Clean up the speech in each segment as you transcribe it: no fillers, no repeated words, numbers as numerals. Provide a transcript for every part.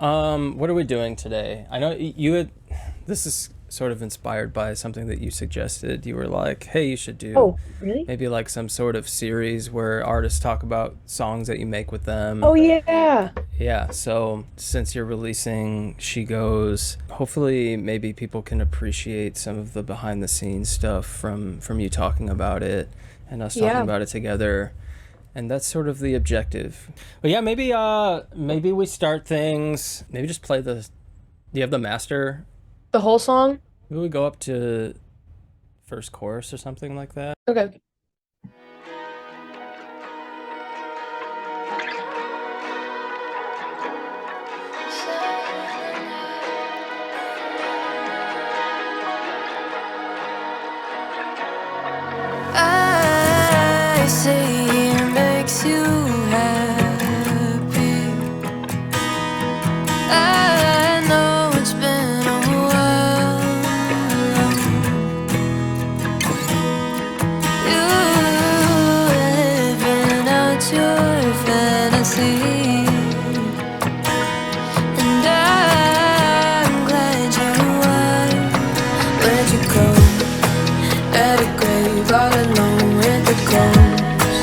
What are we doing today? I know you had, this is sort of inspired by something that you suggested. You were like, hey, you should do Oh, really? maybe like some sort of series where artists talk about songs that you make with them. Oh, yeah. Yeah, so since you're releasing She Goes, hopefully maybe people can appreciate some of the behind the scenes stuff from you talking about it and us talking Yeah. about it together. And that's sort of the objective. But yeah, maybe we start things, maybe just play the, do you have the master? The whole song? Maybe we go up to first chorus or something like that. Okay. I say it makes you happy. I know it's been a while. You living out your fantasy, and I'm glad you are. Where'd you go? At a grave all alone with the ghosts.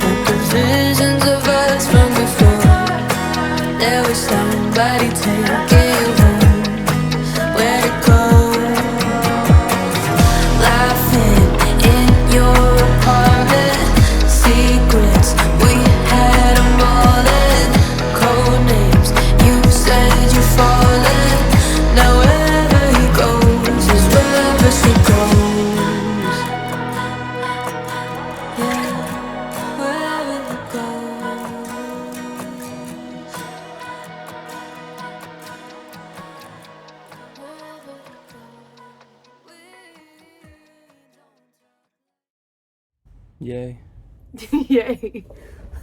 With the visions of us from before. There was somebody taking you home. Where'd it go? Laughing in your apartment. Secrets, we had them all in. Code names, you said you're falling. Now wherever he goes is wherever she goes. Yeah, wherever he Yay. Yay.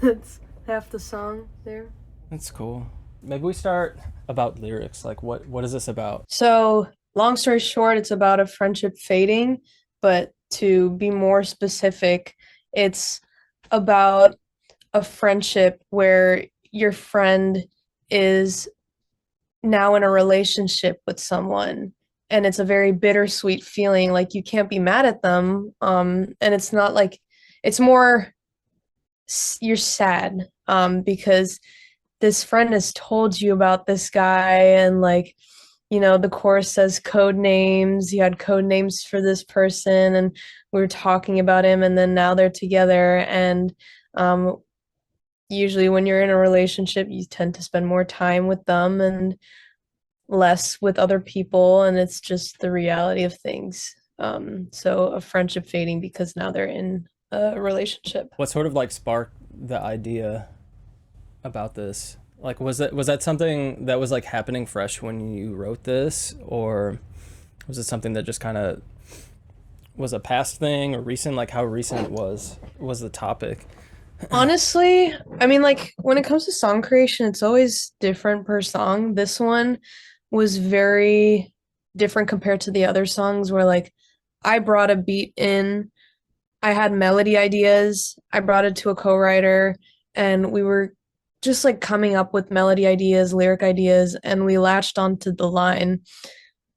That's half the song there. That's cool. Maybe we start about lyrics. Like what is this about? So, long story short, it's about a friendship fading, but to be more specific, it's about a friendship where your friend is now in a relationship with someone, and it's a very bittersweet feeling. Like you can't be mad at them, and it's not like it's more you're sad because this friend has told you about this guy, and like, the chorus says code names. You had code names for this person, and we were talking about him, and then now they're together. And um usually when you're in a relationship, you tend to spend more time with them and less with other people, and it's just the reality of things. So a friendship fading because now they're in a relationship. What sort of like sparked the idea about this? Like was that something that was like happening fresh when you wrote this, or was it something that just kind of was a past thing or recent? Like how recent it was the topic? Honestly, I mean, like when it comes to song creation, it's always different per song. This one was very different compared to the other songs where like I brought a beat in, I had melody ideas, I brought it to a co-writer, and we were just like coming up with melody ideas, lyric ideas, and we latched onto the line,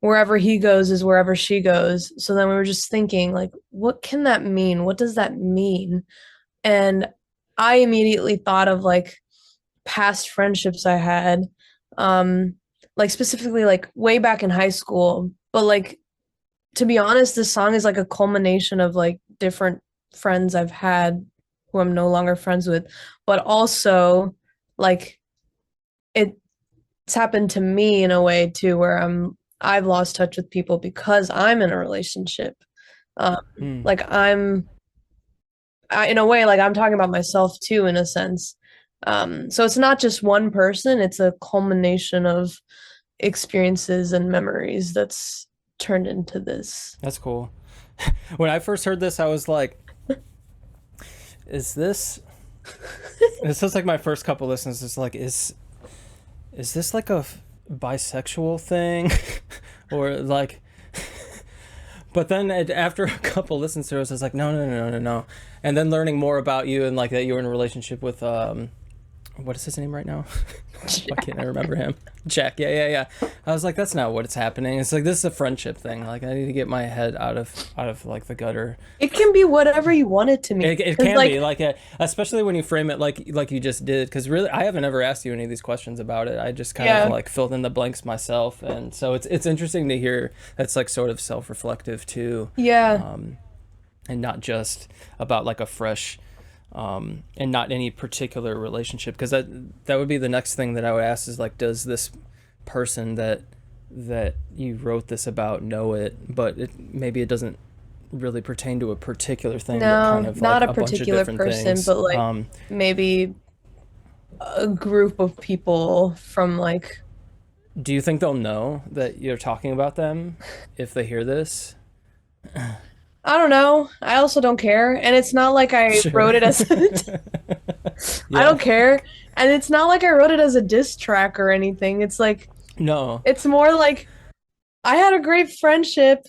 wherever he goes is wherever she goes. So then we were just thinking, like, what can that mean? What does that mean? And I immediately thought of like past friendships I had, um, like specifically like way back in high school. But like, to be honest, this song is like a culmination of like different friends I've had who I'm no longer friends with, but also like it's happened to me in a way too, where I've lost touch with people because I'm in a relationship. Um, Hmm. like in a way, like I'm talking about myself too, in a sense. So it's not just one person, it's a culmination of experiences and memories that's turned into this. That's cool. When I first heard this, I was like, is this was like my first couple listens. It's like, is this like a bisexual thing? Or like, but then after a couple listens to it, I was like, no, no, no, no, no, no. And then learning more about you and like that you were in a relationship with what is his name right now? Why can't I remember him? Jack. Yeah. I was like, that's not what it's happening. It's like, this is a friendship thing. Like, I need to get my head out of like the gutter. It can be whatever you want it to be. It 'Cause, can like, be like, especially when you frame it like you just did. Because really, I haven't ever asked you any of these questions about it. I just kind of like filled in the blanks myself, and so it's interesting to hear that's like sort of self-reflective too. yeah. And not just about like a fresh and not any particular relationship, because that would be the next thing that I would ask is like, does this person that you wrote this about know it, but maybe it doesn't really pertain to a particular thing, but No, kind of not like a a bunch of particular different person, things. but like maybe a group of people from like, Do you think they'll know that you're talking about them if they hear this? I don't know. I also don't care. And it's not like I Sure. wrote it as I Yeah. don't care. And it's not like I wrote it as a diss track or anything. It's like No. it's more like I had a great friendship.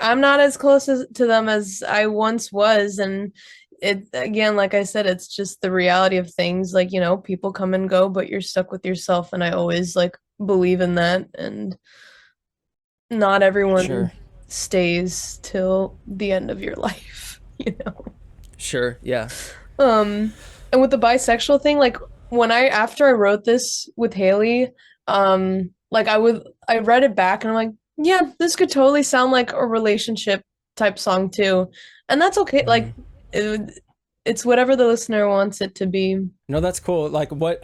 I'm not as close to them as I once was, and it again, like I said, it's just the reality of things. Like, people come and go, but you're stuck with yourself, and I always like believe in that, and not everyone Sure. stays till the end of your life. Sure. Yeah. And with the bisexual thing, like after I wrote this with Haley, like I read it back and I'm like, yeah, this could totally sound like a relationship type song too. And that's okay. Like it's whatever the listener wants it to be. No, that's cool. Like what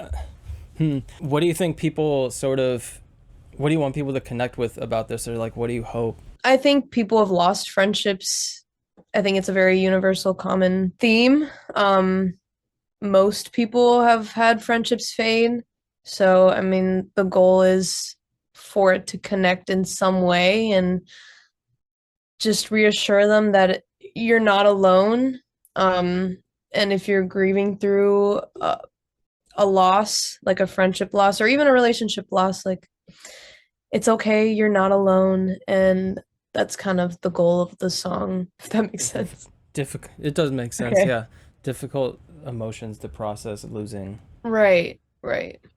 do you think people what do you want people to connect with about this, or like what do you hope? I think people have lost friendships. I think it's a very universal common theme. Most people have had friendships fade. So, I mean, the goal is for it to connect in some way and just reassure them that you're not alone. And if you're grieving through a loss, like a friendship loss or even a relationship loss, like it's okay, you're not alone. And that's kind of the goal of the song, if that makes sense. Difficult. It does make sense. Okay. Yeah. Difficult emotions to process losing, Right.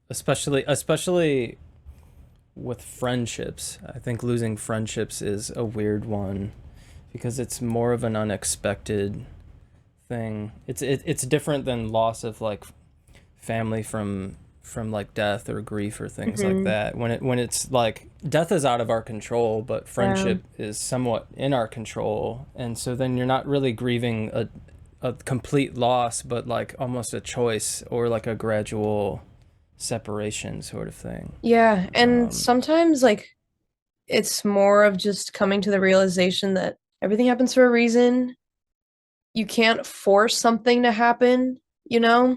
especially with friendships. I think losing friendships is a weird one because it's more of an unexpected thing. It's different than loss of like family from like death or grief or things like that. When it's like death is out of our control, but friendship is somewhat in our control, and so then you're not really grieving a complete loss, but like almost a choice or like a gradual separation sort of thing. Yeah, and sometimes like it's more of just coming to the realization that everything happens for a reason. You can't force something to happen, you know?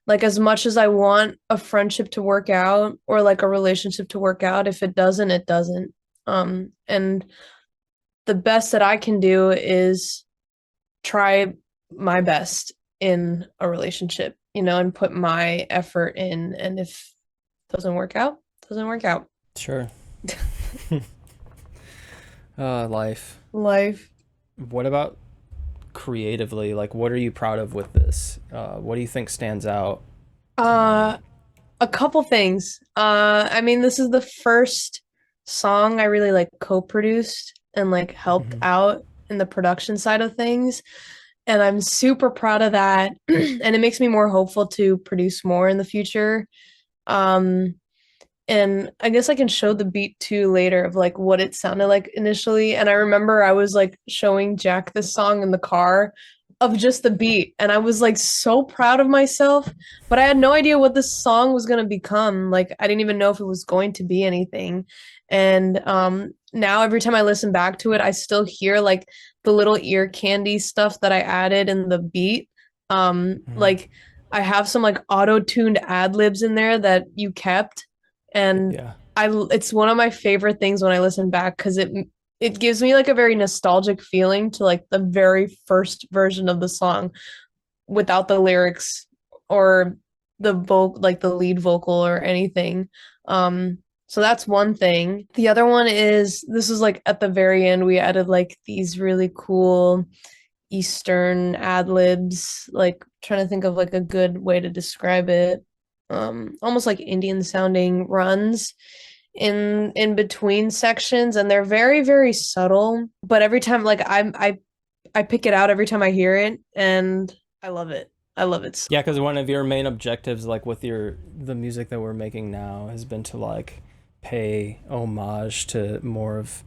Like as much as I want a friendship to work out or like a relationship to work out, if it doesn't, it doesn't. And the best that I can do is try my best in a relationship, and put my effort in. And if it doesn't work out, it doesn't work out. Sure. Life. What about creatively? Like, what are you proud of with this? What do you think stands out? A couple things. I mean, this is the first song I really like co-produced and like helped out in the production side of things. And I'm super proud of that. And it makes me more hopeful to produce more in the future. And I guess I can show the beat too later of like what it sounded like initially. And I remember I was like showing Jack this song in the car of just the beat. And I was like so proud of myself, but I had no idea what this song was going to become. Like I didn't even know if it was going to be anything. And now every time I listen back to it, I still hear like the little ear candy stuff that I added in the beat. Like I have some like auto-tuned ad libs in there that you kept. And Yeah. it's one of my favorite things when I listen back because it gives me like a very nostalgic feeling to like the very first version of the song without the lyrics or the like the lead vocal or anything. So that's one thing. The other one is this is like at the very end we added like these really cool Eastern ad libs, like trying to think of like a good way to describe it. almost like Indian sounding runs in between sections, and they're very, very subtle. But every time, like I pick it out every time I hear it, and I love it. I love it. Yeah, because one of your main objectives, like with the music that we're making now, has been to like pay homage to more of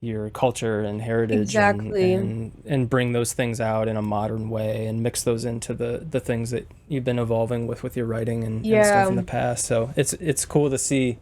your culture and heritage, Exactly. and bring those things out in a modern way and mix those into the things that you've been evolving with your writing and stuff in Yeah. the past. So it's cool to see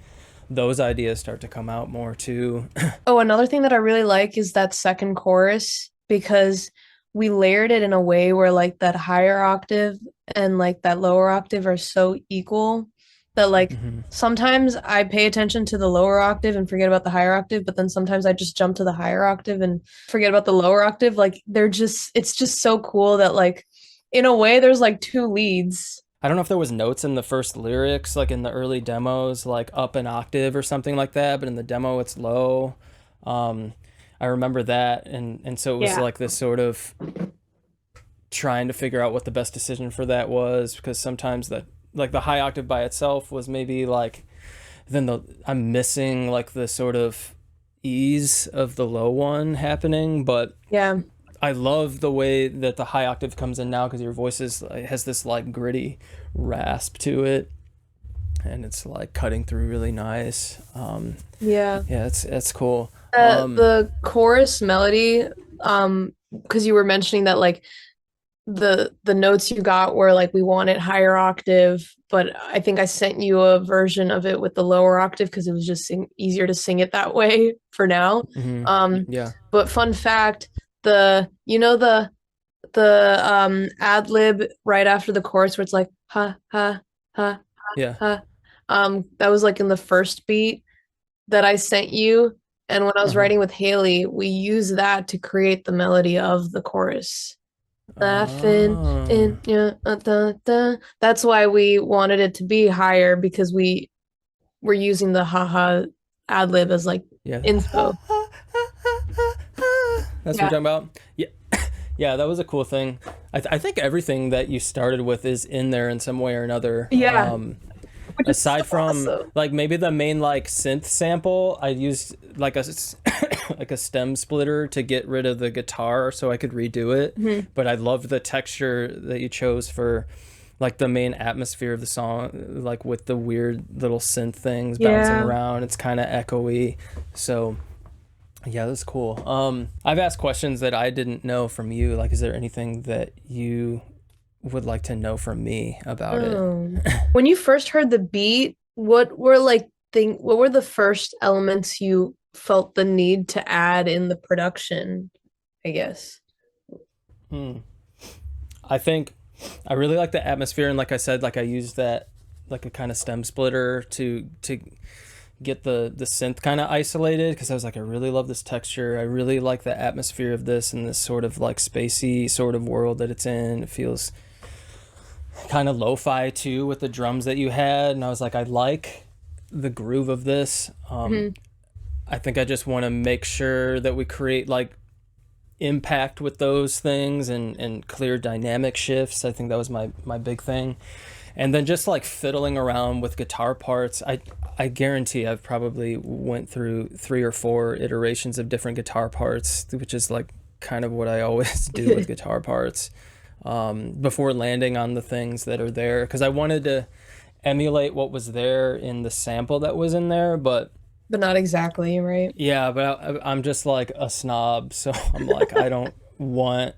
those ideas start to come out more too. Oh, another thing that I really like is that second chorus because we layered it in a way where like that higher octave and like that lower octave are so equal that like Hmm. sometimes I pay attention to the lower octave and forget about the higher octave, but then sometimes I just jump to the higher octave and forget about the lower octave. Like they're just it's just so cool that like in a way there's like two leads. I don't know if there was notes in the first lyrics, like in the early demos, like up an octave or something like that, but in the demo it's low. Um, I remember that, and so it was Yeah. like this sort of trying to figure out what the best decision for that was, because sometimes that like the high octave by itself was maybe like then the I'm missing like the sort of ease of the low one happening, but Yeah. I love the way that the high octave comes in now because your voice has this like gritty rasp to it, and it's like cutting through really nice. Yeah. Yeah, it's cool. Um, The chorus melody, because you were mentioning that like the notes you got were like we want it higher octave, but I think I sent you a version of it with the lower octave because it was just easier to sing it that way for now. mhm. Um, Yeah, but fun fact, the you know the ad lib right after the chorus where it's like ha ha ha yeah. ha, that was like in the first beat that I sent you. And when I was Uh-huh. writing with Haley, we used that to create the melody of the chorus. Laughing Oh, in your That's why we wanted it to be higher because we were using the haha ad lib as like yeah. inspo. That's what you're Yeah. talking about? Yeah. Yeah, that was a cool thing. I think everything that you started with is in there in some way or another. Yeah. Which is so Aside from awesome. like maybe the main like synth sample, I used like a like a stem splitter to get rid of the guitar so I could redo it. Mhm. But I loved the texture that you chose for like the main atmosphere of the song, like with the weird little synth things bouncing Yeah. around. It's kind of echoey. So yeah, that's cool. I've asked questions that I didn't know from you. Like, is there anything that you would like to know from me about it? When you first heard the beat, what were the first elements you felt the need to add in the production, I guess? Hmm. I think I really like the atmosphere, and like I said, like I used that like a kind of stem splitter to get the synth kind of isolated because I was like, I really love this texture. I really like the atmosphere of this and this sort of like spacey sort of world that it's in. It feels kind of lo-fi too with the drums that you had, and I was like, I like the groove of this. Mhm. I think I just want to make sure that we create like impact with those things and clear dynamic shifts. I think that was my big thing. And then just like fiddling around with guitar parts. I guarantee I've probably went through 3 or 4 iterations of different guitar parts, which is like kind of what I always do with guitar parts, before landing on the things that are there. Because I wanted to emulate what was there in the sample that was in there, but But not exactly, right? yeah, but I'm just like a snob, so I'm like want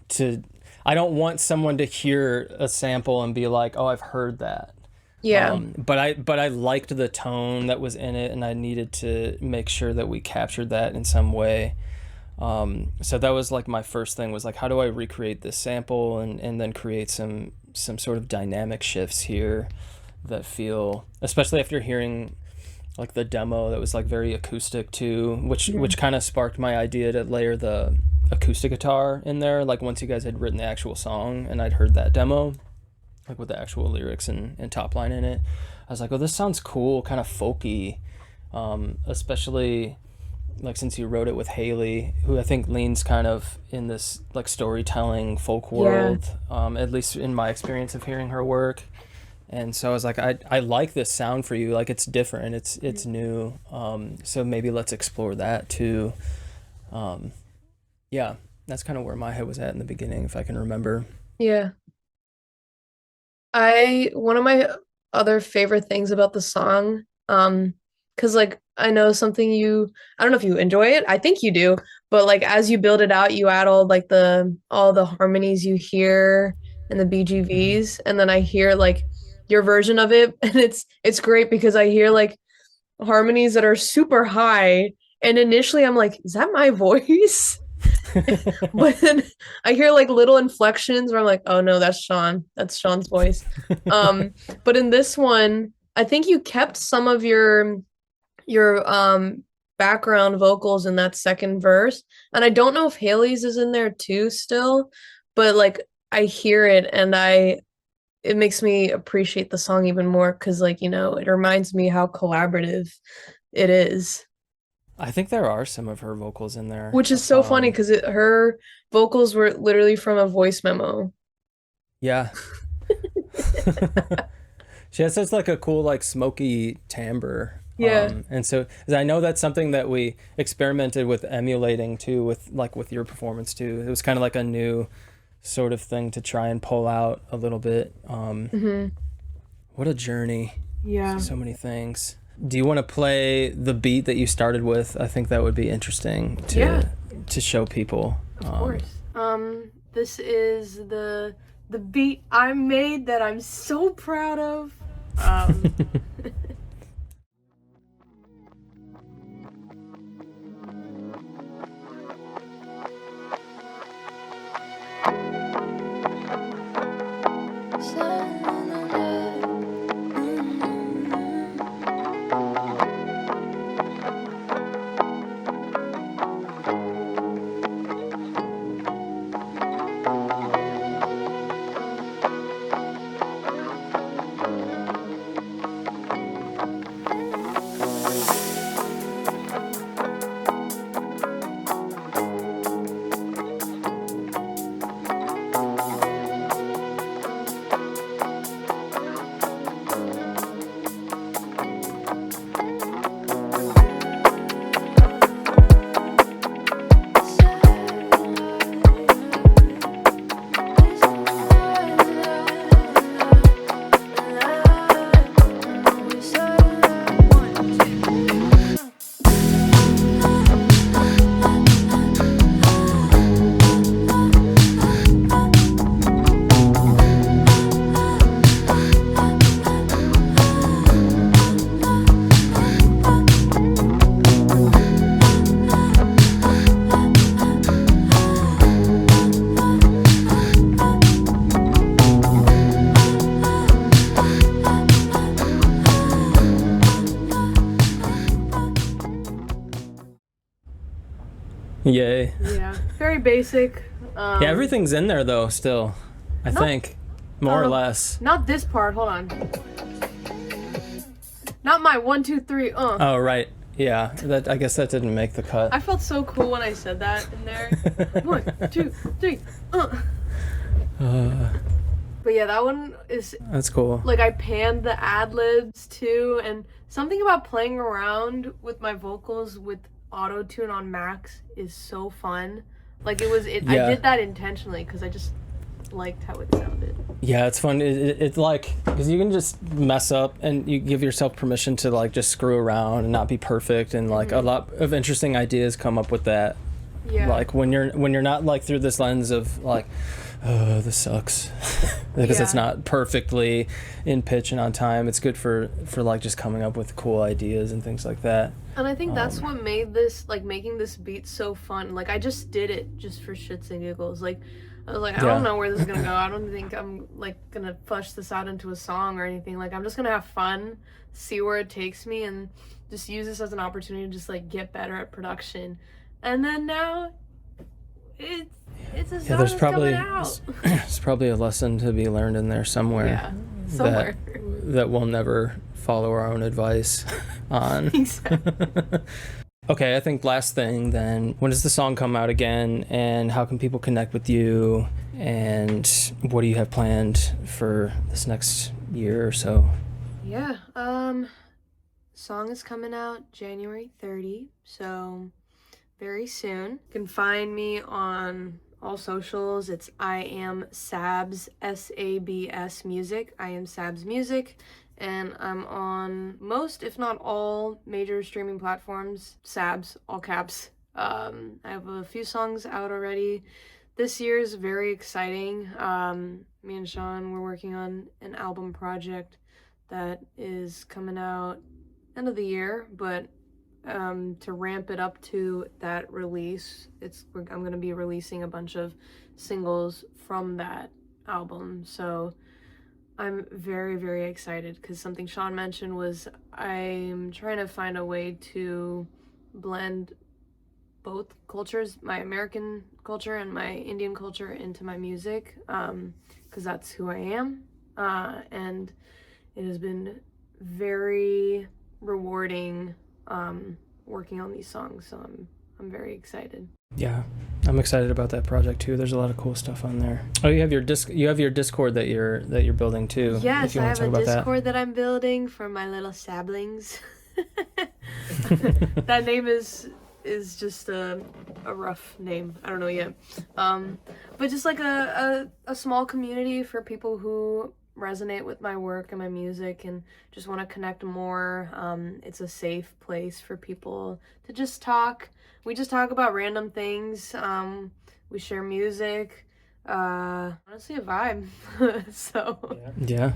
to I don't want someone to hear a sample and be like, "Oh, I've heard that." Yeah. But I liked the tone that was in it, and I needed to make sure that we captured that in some way. So that was like my first thing was like, how do I recreate this sample and then create some sort of dynamic shifts here that feel, especially after hearing like the demo that was like very acoustic too, which kind of sparked my idea to layer the acoustic guitar in there. Like once you guys had written the actual song and I'd heard that demo, like with the actual lyrics and top line in it, I was like, oh, this sounds cool, kind of folky, especially like since you wrote it with Haley, who I think leans kind of in this like storytelling folk Yeah. world, at least in my experience of hearing her work. And so I was like, I like this sound for you. Like, it's different. It's new. So maybe let's explore that too. Yeah, that's kind of where my head was at in the beginning, if I can remember. Yeah. One of my other favorite things about the song, because like I know something I don't know if you enjoy it. I think you do, but like as you build it out, you add all the harmonies you hear and the Mhm. BGVs, and then I hear like your version of it, and it's great because I hear like harmonies that are super high, and initially I'm like, is that my voice? But then I hear like little inflections where I'm like, oh no, that's Sean. That's Sean's voice. Um, but in this one, I think you kept some of your background vocals in that second verse. And I don't know if Haley's is in there too still, but like I hear it and it makes me appreciate the song even more because like, it reminds me how collaborative it is. I think there are some of her vocals in there. Which is so funny because her vocals were literally from a voice memo. Yeah. She has such like a cool like smoky timbre. Yeah. And so 'cause I know that's something that we experimented with emulating too with your performance too. It was kind of like a new sort of thing to try and pull out a little bit. Hmm. What a journey. Yeah. So many things. Do you want to play the beat that you started with? I think that would be interesting to show people. Of course. This is the beat I made that I'm so proud of. Yay. Yeah. Very basic. Yeah, everything's in there though still. I think more or less. Not this part. Hold on. Not my 1, 2, 3. Oh, right. Yeah, that I guess that didn't make the cut. I felt so cool when I said that in there. 1, 2, 3. But yeah, that one is That's cool. like I panned the ad libs too, and something about playing around with my vocals with auto tune on max is so fun. Like I did that intentionally because I just liked how it sounded. Yeah, it's fun. It's like because you can just mess up and you give yourself permission to like just screw around and not be perfect, and like a lot of interesting ideas come up with that. Yeah. Like when you're not like through this lens of like, oh, this sucks, because it's not perfectly in pitch and on time. It's good for like just coming up with cool ideas and things like that. And I think that's what made this, like, making this beat so fun. Like, I just did it just for shits and giggles. Like, I was like, I don't know where this is gonna go. I don't think I'm, like, gonna flesh this out into a song or anything. Like, I'm just gonna have fun, see where it takes me, and just use this as an opportunity to just, like, get better at production. And then now, it's a song There's that's probably coming out. there's probably a lesson to be learned in there somewhere. Yeah, somewhere. That we'll never follow our own advice on. Exactly. Okay, I think last thing then, when does the song come out again, and how can people connect with you, and what do you have planned for this next year or so? Yeah, song is coming out January 30, so very soon. You can find me on all socials. It's I am SABS, SABS Music. I am SABS Music, and I'm on most, if not all, major streaming platforms. SABS, all caps. I have a few songs out already. This year is very exciting. Me and Sean, we're working on an album project that is coming out end of the year, but to ramp it up to that release, I'm gonna be releasing a bunch of singles from that album. So I'm very, very excited because something Sean mentioned was I'm trying to find a way to blend both cultures, my American culture and my Indian culture, into my music, because that's who I am, and it has been very rewarding working on these songs, so I'm very excited. Yeah, I'm excited about that project too. There's a lot of cool stuff on there. Oh, you have your Discord that you're building too. Yes, if you I want have to talk a about Discord that I'm building for my little sablings. That name is just a rough name. I don't know yet. But just like a small community for people who resonate with my work and my music and just want to connect more. It's a safe place for people to just talk. We just talk about random things. We share music. Honestly, a vibe. So Yeah.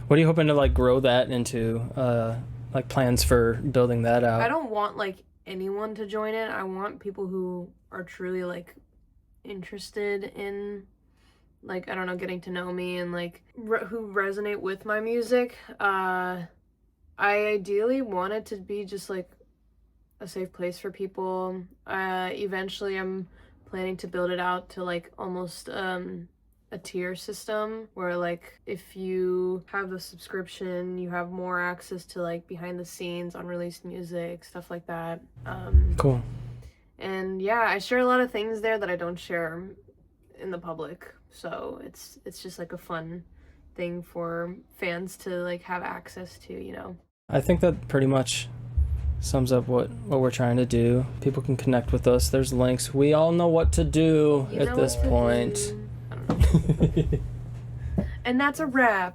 What are you hoping to like grow that into? Like plans for building that out? I don't want like anyone to join it. I want people who are truly like interested in, like, I don't know, getting to know me and like who resonate with my music. I ideally want it to be just like a safe place for people. Eventually I'm planning to build it out to like almost a tier system where like if you have a subscription you have more access to like behind the scenes, unreleased music, stuff like that. Cool. And yeah, I share a lot of things there that I don't share in the public, so it's just like a fun thing for fans to like have access to, you know. I think that pretty much sums up what we're trying to do. People can connect with us. There's links. We all know what to do at this point. And that's a wrap.